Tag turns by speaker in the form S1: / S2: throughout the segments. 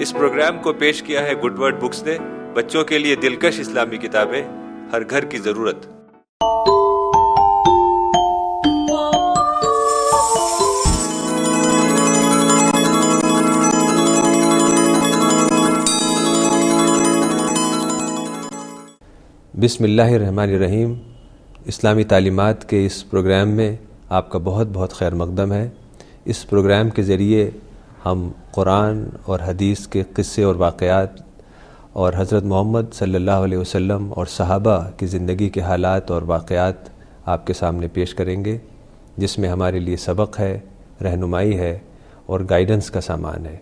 S1: اس programme کو پیش کیا ہے گڈ ورڈ بکس نے. بچوں کے لیے دلکش اسلامی کتابیں، ہر گھر کی ضرورت.
S2: بسم اللہ الرحمن الرحیم. اسلامی تعلیمات کے اس پروگرام میں آپ کا بہت بہت خیر مقدم ہے. اس پروگرام کے ذریعے ہم قرآن اور حدیث کے قصے اور واقعات اور حضرت محمد صلی اللہ علیہ وسلم اور صحابہ کی زندگی کے حالات اور واقعات آپ کے سامنے پیش کریں گے، جس میں ہمارے لیے سبق ہے، رہنمائی ہے اور گائیڈنس کا سامان ہے.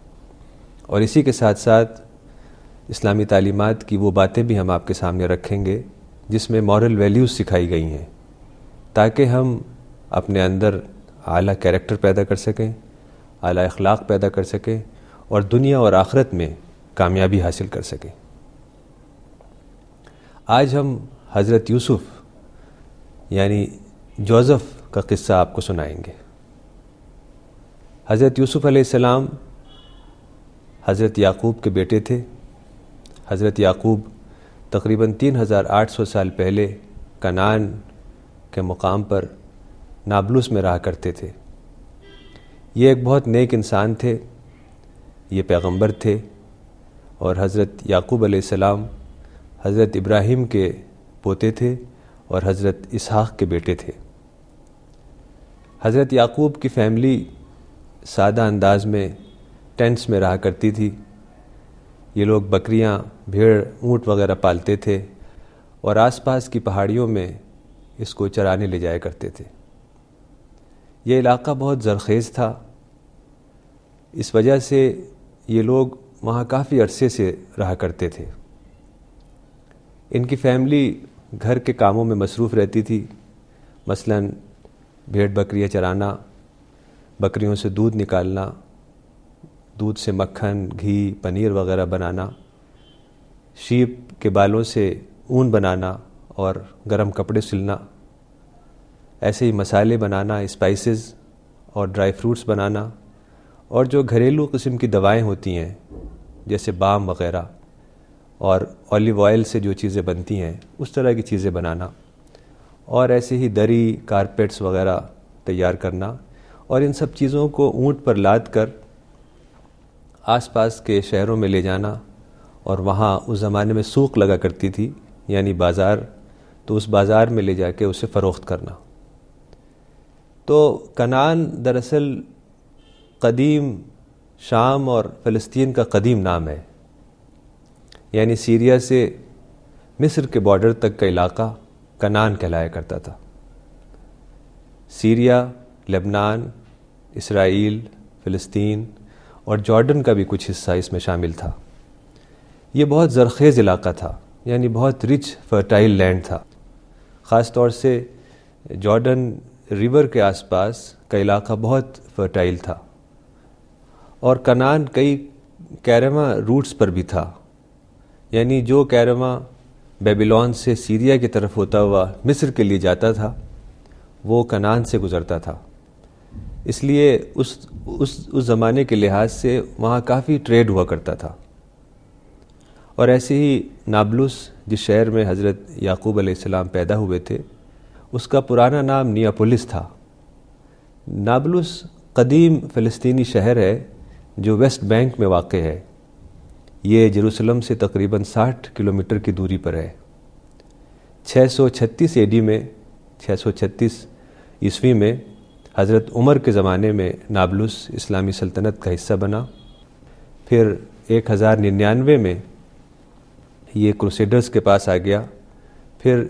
S2: اور اسی کے ساتھ ساتھ اسلامی تعلیمات کی وہ باتیں بھی ہم آپ کے سامنے رکھیں گے جس میں مورل ویلیوز سکھائی گئی ہیں، تاکہ ہم اپنے اندر اعلیٰ کیریکٹر پیدا کر سکیں، اعلیٰ اخلاق پیدا کر سکیں اور دنیا اور آخرت میں کامیابی حاصل کر سکیں. آج ہم حضرت یوسف یعنی جوزف کا قصہ آپ کو سنائیں گے. حضرت یوسف علیہ السلام حضرت یعقوب کے بیٹے تھے. حضرت یعقوب تقریباً 3800 سال پہلے کنعان کے مقام پر نابلس میں رہا کرتے تھے. یہ ایک بہت نیک انسان تھے، یہ پیغمبر تھے، اور حضرت یعقوب علیہ السلام حضرت ابراہیم کے پوتے تھے اور حضرت اسحاق کے بیٹے تھے. حضرت یعقوب کی فیملی سادہ انداز میں ٹینٹس میں رہا کرتی تھی. یہ لوگ بکریاں، بھیڑ، اونٹ وغیرہ پالتے تھے اور آس پاس کی پہاڑیوں میں اس کو چرانے لے جایا کرتے تھے. یہ علاقہ بہت زرخیز تھا، اس وجہ سے یہ لوگ وہاں کافی عرصے سے رہا کرتے تھے. ان کی فیملی گھر کے کاموں میں مصروف رہتی تھی، مثلاً بھیڑ بکریاں چرانا، بکریوں سے دودھ نکالنا، دودھ سے مکھن، گھی، پنیر وغیرہ بنانا، شیپ کے بالوں سے اون بنانا اور گرم کپڑے سلنا، ایسے ہی مسالے بنانا، اسپائسز اور ڈرائی فروٹس بنانا، اور جو گھریلو قسم کی دوائیں ہوتی ہیں جیسے بام وغیرہ اور اولیو آئل سے جو چیزیں بنتی ہیں اس طرح کی چیزیں بنانا، اور ایسے ہی دری، کارپیٹس وغیرہ تیار کرنا، اور ان سب چیزوں کو اونٹ پر لاد کر آس پاس کے شہروں میں لے جانا. اور وہاں اس زمانے میں سوق لگا کرتی تھی یعنی بازار، تو اس بازار میں لے جا کے اسے فروخت کرنا. تو کنعان دراصل قدیم شام اور فلسطین کا قدیم نام ہے، یعنی سیریا سے مصر کے بارڈر تک کا علاقہ کنعان کہلایا کرتا تھا. سیریا، لبنان، اسرائیل، فلسطین اور جارڈن کا بھی کچھ حصہ اس میں شامل تھا. یہ بہت زرخیز علاقہ تھا، یعنی بہت رچ فرٹائل لینڈ تھا. خاص طور سے جارڈن ریور کے آس پاس کا علاقہ بہت فرٹائل تھا، اور کنعان کئی کیرواں روٹس پر بھی تھا. یعنی جو کیرواں بیبیلون سے سیریا کی طرف ہوتا ہوا مصر کے لیے جاتا تھا وہ کنعان سے گزرتا تھا. اس لیے اس زمانے کے لحاظ سے وہاں کافی ٹریڈ ہوا کرتا تھا. اور ایسے ہی نابلس جس شہر میں حضرت یعقوب علیہ السلام پیدا ہوئے تھے اس کا پرانا نام نیاپولس تھا. نابلس قدیم فلسطینی شہر ہے جو ویسٹ بینک میں واقع ہے. یہ جیروسلم سے تقریباً 60 کلومیٹر کی دوری پر ہے. 636 AD میں 636 عیسوی میں حضرت عمر کے زمانے میں نابلس اسلامی سلطنت کا حصہ بنا. پھر 1099 میں یہ کروسیڈرز کے پاس آ گیا. پھر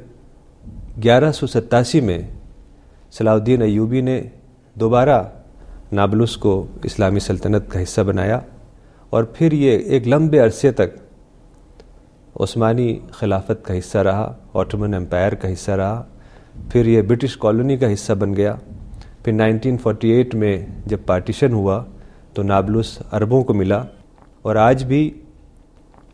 S2: 1187 میں صلاح الدین ایوبی نے دوبارہ نابلس کو اسلامی سلطنت کا حصہ بنایا، اور پھر یہ ایک لمبے عرصے تک عثمانی خلافت کا حصہ رہا، آٹومن امپائر کا حصہ رہا. پھر یہ برٹش کالونی کا حصہ بن گیا. پھر 1948 میں جب پارٹیشن ہوا تو نابلس عربوں کو ملا، اور آج بھی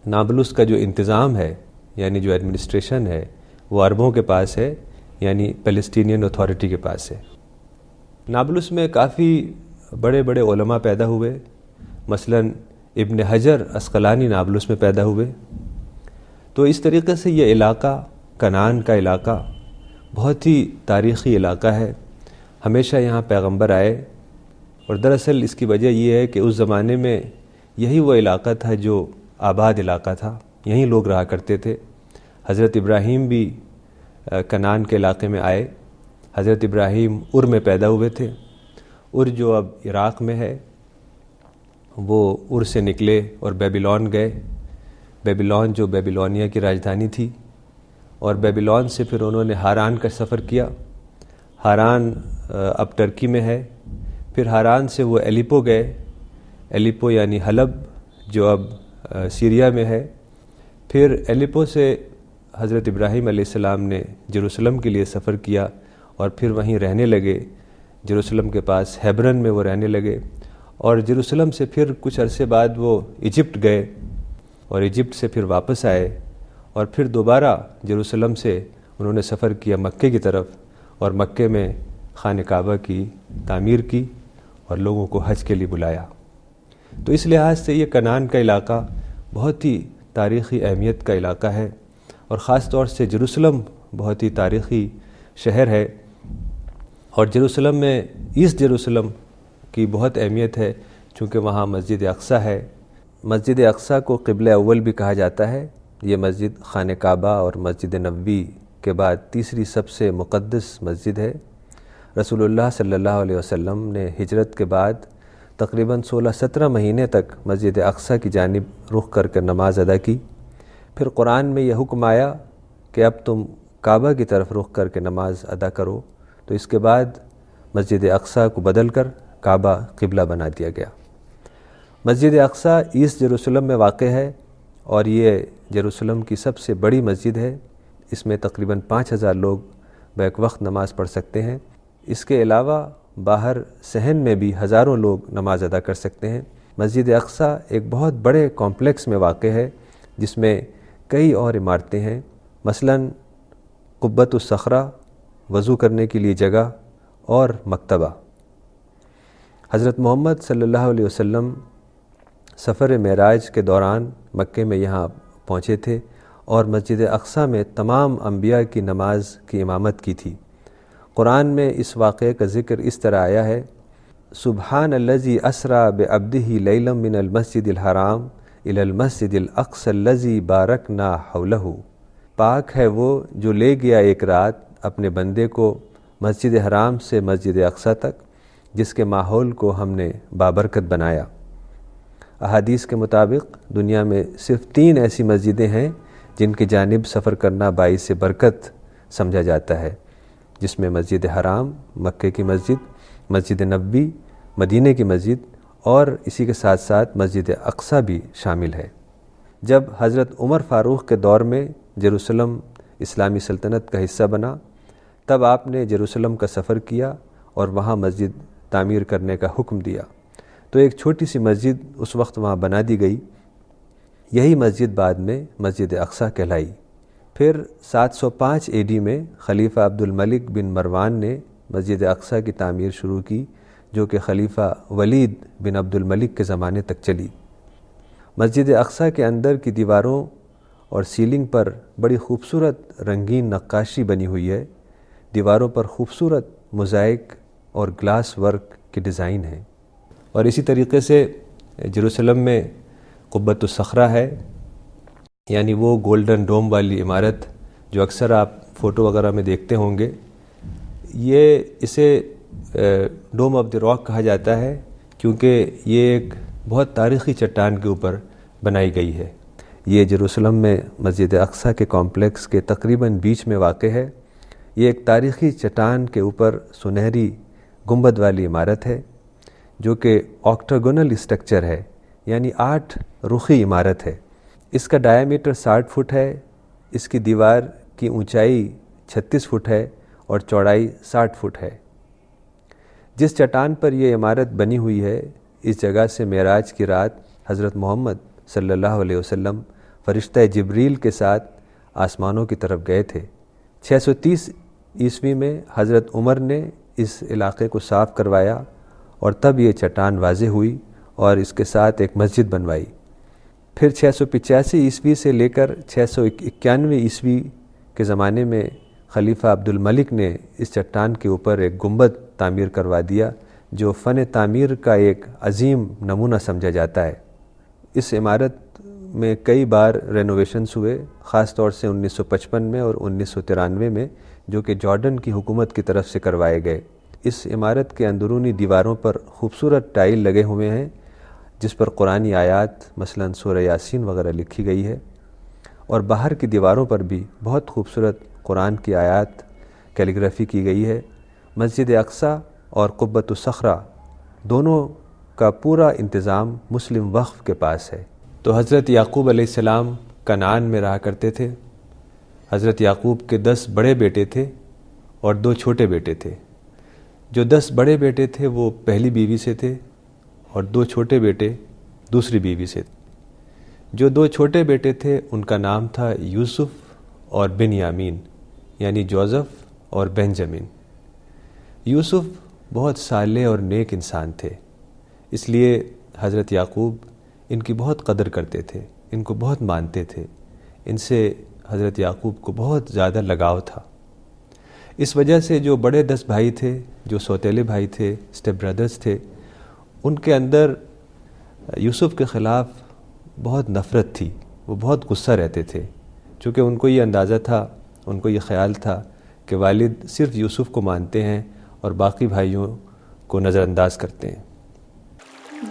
S2: نابلس کا جو انتظام ہے یعنی جو ایڈمنسٹریشن ہے وہ عربوں کے پاس ہے، یعنی پیلسٹینین اتھارٹی کے پاس ہے. نابلس میں کافی بڑے بڑے علماء پیدا ہوئے. مثلاً ابن حجر عسقلانی نابلس میں پیدا ہوئے۔ تو اس طریقے سے یہ علاقہ، کنعان کا علاقہ، بہت ہی تاریخی علاقہ ہے۔ ہمیشہ یہاں پیغمبر آئے، اور دراصل اس کی وجہ یہ ہے کہ اس زمانے میں یہی وہ علاقہ تھا جو آباد علاقہ تھا، یہیں لوگ رہا کرتے تھے۔ حضرت ابراہیم بھی کنعان کے علاقے میں آئے۔ حضرت ابراہیم ار میں پیدا ہوئے تھے۔ ار جو اب عراق میں ہے، وہ ار سے نکلے اور بیبیلون گئے۔ بیبیلون جو بیبیلونیا کی راجدھانی تھی، اور بیبیلون سے پھر انہوں نے ہاران کا سفر کیا۔ ہاران اب ترکی میں ہے۔ پھر ہاران سے وہ ایلیپو گئے۔ ایلیپو یعنی حلب جو اب سیریا میں ہے۔ پھر ایلیپو سے حضرت ابراہیم علیہ السلام نے جیروسلم کے لیے سفر کیا، اور پھر وہیں رہنے لگے۔ جیروسلم کے پاس ہیبرن میں وہ رہنے لگے، اور جیروسلم سے پھر کچھ عرصے بعد وہ ایجپٹ گئے، اور ایجپٹ سے پھر واپس آئے، اور پھر دوبارہ جیروسلم سے انہوں نے سفر کیا مکے کی طرف، اور مکے میں خانہ کعبہ کی تعمیر کی اور لوگوں کو حج کے لیے بلایا۔ تو اس لحاظ سے یہ کنعان کا علاقہ بہت ہی تاریخی اہمیت کا علاقہ ہے، اور خاص طور سے جیروسلم بہت ہی تاریخی شہر ہے۔ اور جیروسلم میں ایسٹ جیروسلم کی بہت اہمیت ہے، چونکہ وہاں مسجد اقصیٰ ہے۔ مسجد اقصیٰ کو قبلہ اول بھی کہا جاتا ہے۔ یہ مسجد خانہ کعبہ اور مسجد نبوی کے بعد تیسری سب سے مقدس مسجد ہے۔ رسول اللہ صلی اللہ علیہ وسلم نے ہجرت کے بعد تقریباً 16-17 مہینے تک مسجد اقصیٰ کی جانب رخ کر کے نماز ادا کی۔ پھر قرآن میں یہ حکم آیا کہ اب تم کعبہ کی طرف رخ کر کے نماز ادا کرو، تو اس کے بعد مسجد اقصیٰ کو بدل کر کعبہ قبلہ بنا دیا گیا۔ مسجد اقصیٰ ایسٹ جیروسلم میں واقع ہے، اور یہ جیروسلم کی سب سے بڑی مسجد ہے۔ اس میں تقریباً 5000 لوگ بیک وقت نماز پڑھ سکتے ہیں۔ اس کے علاوہ باہر صحن میں بھی ہزاروں لوگ نماز ادا کر سکتے ہیں۔ مسجد اقصیٰ ایک بہت بڑے کمپلیکس میں واقع ہے، جس میں کئی اور عمارتیں ہیں، مثلاً قبۃ الصخرہ، وضو کرنے کے لیے جگہ، اور مکتبہ۔ حضرت محمد صلی اللہ علیہ وسلم سفر معراج کے دوران مکے میں یہاں پہنچے تھے، اور مسجد اقصیٰ میں تمام انبیاء کی نماز کی امامت کی تھی۔ قرآن میں اس واقعے کا ذکر اس طرح آیا ہے: سبحان الذی اسریٰ بعبدہ لیلا من المسجد الحرام الی المسجد الاقصی الذی بارکنا حولہ۔ پاک ہے وہ جو لے گیا ایک رات اپنے بندے کو مسجد حرام سے مسجد اقصیٰ تک، جس کے ماحول کو ہم نے بابرکت بنایا۔ احادیث کے مطابق دنیا میں صرف 3 ایسی مسجدیں ہیں جن کی جانب سفر کرنا باعث برکت سمجھا جاتا ہے، جس میں مسجد حرام، مکے کی مسجد، مسجد نبوی، مدینہ کی مسجد، اور اسی کے ساتھ ساتھ مسجد اقصیٰ بھی شامل ہے۔ جب حضرت عمر فاروق کے دور میں جیروسلم اسلامی سلطنت کا حصہ بنا، تب آپ نے جیروسلم کا سفر کیا اور وہاں مسجد تعمیر کرنے کا حکم دیا۔ تو ایک چھوٹی سی مسجد اس وقت وہاں بنا دی گئی۔ یہی مسجد بعد میں مسجد اقصیٰ کہلائی۔ پھر 705 AD میں خلیفہ عبد الملک بن مروان نے مسجد اقصیٰ کی تعمیر شروع کی، جو کہ خلیفہ ولید بن عبد الملک کے زمانے تک چلی۔ مسجد اقصیٰ کے اندر کی دیواروں اور سیلنگ پر بڑی خوبصورت رنگین نقاشی بنی ہوئی ہے۔ دیواروں پر خوبصورت موزائک اور گلاس ورک کی ڈیزائن ہے۔ اور اسی طریقے سے جیروسلم میں قبۃ الصخرہ ہے، یعنی وہ گولڈن ڈوم والی عمارت جو اکثر آپ فوٹو وغیرہ میں دیکھتے ہوں گے۔ یہ اسے ڈوم آف دی راک کہا جاتا ہے، کیونکہ یہ ایک بہت تاریخی چٹان کے اوپر بنائی گئی ہے۔ یہ جیروسلم میں مسجد اقصیٰ کے کمپلیکس کے تقریباً بیچ میں واقع ہے۔ یہ ایک تاریخی چٹان کے اوپر سنہری گنبد والی عمارت ہے، جو کہ آکٹاگونل اسٹرکچر ہے، یعنی 8 رخی عمارت ہے۔ اس کا ڈائیمیٹر 60 فٹ ہے، اس کی دیوار کی اونچائی 36 فٹ ہے اور چوڑائی 60 فٹ ہے۔ جس چٹان پر یہ عمارت بنی ہوئی ہے، اس جگہ سے معراج کی رات حضرت محمد صلی اللہ علیہ وسلم فرشتہ جبریل کے ساتھ آسمانوں کی طرف گئے تھے۔ 630 عیسوی میں حضرت عمر نے اس علاقے کو صاف کروایا، اور تب یہ چٹان واضح ہوئی اور اس کے ساتھ ایک مسجد بنوائی۔ پھر 685 عیسوی سے لے کر 691 عیسوی کے زمانے میں خلیفہ عبد الملک نے اس چٹان کے اوپر ایک گنبد تعمیر کروا دیا، جو فن تعمیر کا ایک عظیم نمونہ سمجھا جاتا ہے۔ اس عمارت میں کئی بار رینوویشنز ہوئے، خاص طور سے 1955 میں اور 1993 میں، جو کہ جارڈن کی حکومت کی طرف سے کروائے گئے۔ اس عمارت کے اندرونی دیواروں پر خوبصورت ٹائل لگے ہوئے ہیں، جس پر قرآنی آیات مثلاً سورہ یاسین وغیرہ لکھی گئی ہے، اور باہر کی دیواروں پر بھی بہت خوبصورت قرآن کی آیات کیلیگرافی کی گئی ہے۔ مسجد اقصیٰ اور قبۃ الصخرہ دونوں کا پورا انتظام مسلم وقف کے پاس ہے۔ تو حضرت یعقوب علیہ السلام کنعان میں رہا کرتے تھے۔ حضرت یعقوب کے 10 بڑے بیٹے تھے اور 2 چھوٹے بیٹے تھے۔ جو 10 بڑے بیٹے تھے وہ پہلی بیوی سے تھے اور 2 چھوٹے بیٹے دوسری بیوی سے تھے۔ جو 2 چھوٹے بیٹے تھے ان کا نام تھا یوسف اور بنیامین، یعنی جوزف اور بنجامین۔ یوسف بہت صالح اور نیک انسان تھے، اس لیے حضرت یعقوب ان کی بہت قدر کرتے تھے، ان کو بہت مانتے تھے، ان سے حضرت یعقوب کو بہت زیادہ لگاؤ تھا۔ اس وجہ سے جو بڑے 10 بھائی تھے، جو سوتیلے بھائی تھے، اسٹیپ برادرز تھے، ان کے اندر یوسف کے خلاف بہت نفرت تھی، وہ بہت غصہ رہتے تھے، چونکہ ان کو یہ اندازہ تھا، ان کو یہ خیال تھا کہ والد صرف یوسف کو مانتے ہیں اور باقی بھائیوں کو نظر انداز کرتے ہیں۔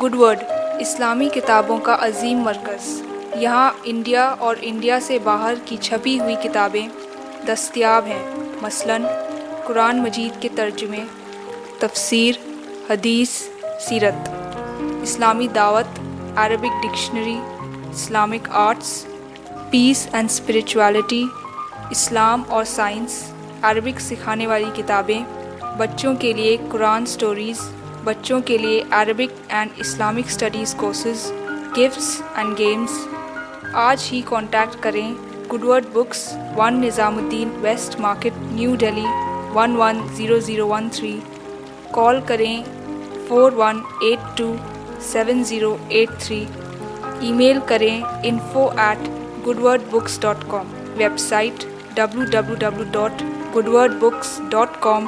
S3: گڈ ورڈ اسلامی کتابوں کا عظیم مرکز۔ یہاں انڈیا اور انڈیا سے باہر کی چھپی ہوئی کتابیں دستیاب ہیں، مثلاً قرآن مجید کے ترجمے، تفسیر، حدیث، سیرت، اسلامی دعوت، Arabic dictionary, Islamic arts, peace and spirituality, اسلام اور سائنس، عربک سکھانے والی کتابیں، بچوں کے لیے قرآن سٹوریز، بچوں کے لیے Arabic and Islamic studies courses, gifts and games. آج ہی کانٹیکٹ کریں good word books, 1 Nizamuddin west market, new Delhi 110013۔ Call کریں 41827083۔ ای میل کریں info@goodwordbooks.com۔ Website www.goodwordbooks.com۔